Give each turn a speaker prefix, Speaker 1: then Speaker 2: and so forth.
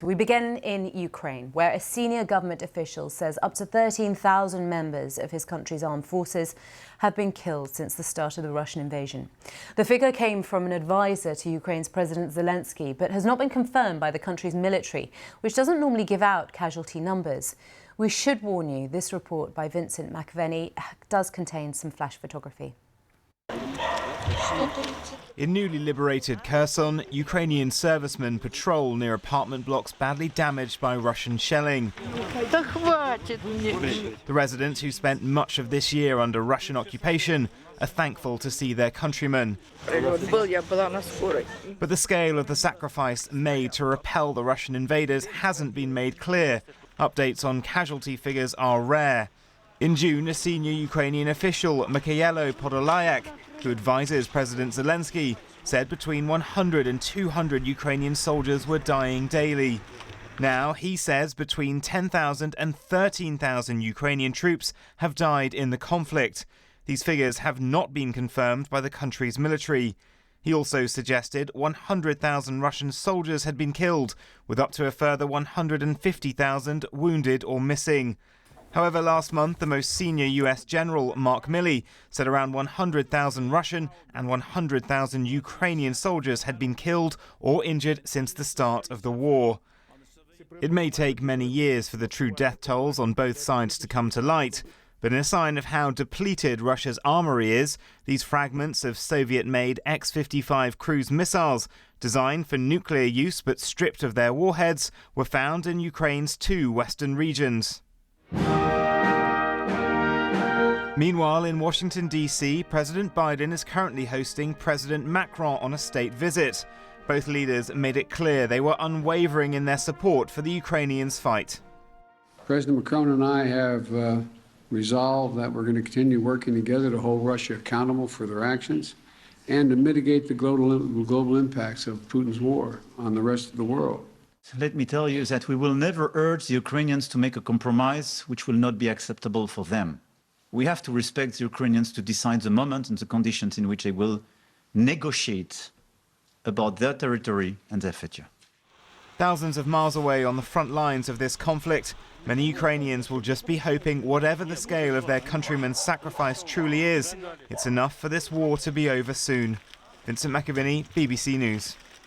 Speaker 1: We begin in Ukraine, where a senior government official says up to 13,000 members of his country's armed forces have been killed since the start of the Russian invasion. The figure came from an advisor to Ukraine's President Zelensky, but has not been confirmed by the country's military, which doesn't normally give out casualty numbers. We should warn you, this report by Vincent Mykhailo does contain some flash photography.
Speaker 2: In newly liberated Kherson, Ukrainian servicemen patrol near apartment blocks badly damaged by Russian shelling. The residents, who spent much of this year under Russian occupation, are thankful to see their countrymen. But the scale of the sacrifice made to repel the Russian invaders hasn't been made clear. Updates on casualty figures are rare. In June, a senior Ukrainian official, Mykhailo Podolyak, who advises President Zelensky, said between 100 and 200 Ukrainian soldiers were dying daily. Now he says between 10,000 and 13,000 Ukrainian troops have died in the conflict. These figures have not been confirmed by the country's military. He also suggested 100,000 Russian soldiers had been killed, with up to a further 150,000 wounded or missing. However, last month, the most senior US general, Mark Milley, said around 100,000 Russian and 100,000 Ukrainian soldiers had been killed or injured since the start of the war. It may take many years for the true death tolls on both sides to come to light, but in a sign of how depleted Russia's armory is, these fragments of Soviet-made X-55 cruise missiles, designed for nuclear use but stripped of their warheads, were found in Ukraine's two western regions. Meanwhile, in Washington, D.C., President Biden is currently hosting President Macron on a state visit. Both leaders made it clear they were unwavering in their support for the Ukrainians' fight.
Speaker 3: President Macron and I have resolved that we're going to continue working together to hold Russia accountable for their actions and to mitigate the global impacts of Putin's war on the rest of the world.
Speaker 4: Let me tell you that we will never urge the Ukrainians to make a compromise which will not be acceptable for them. We have to respect the Ukrainians to decide the moment and the conditions in which they will negotiate about their territory and their future.
Speaker 2: Thousands of miles away on the front lines of this conflict, many Ukrainians will just be hoping whatever the scale of their countrymen's sacrifice truly is, it's enough for this war to be over soon. Vincent Mykhailo, BBC News.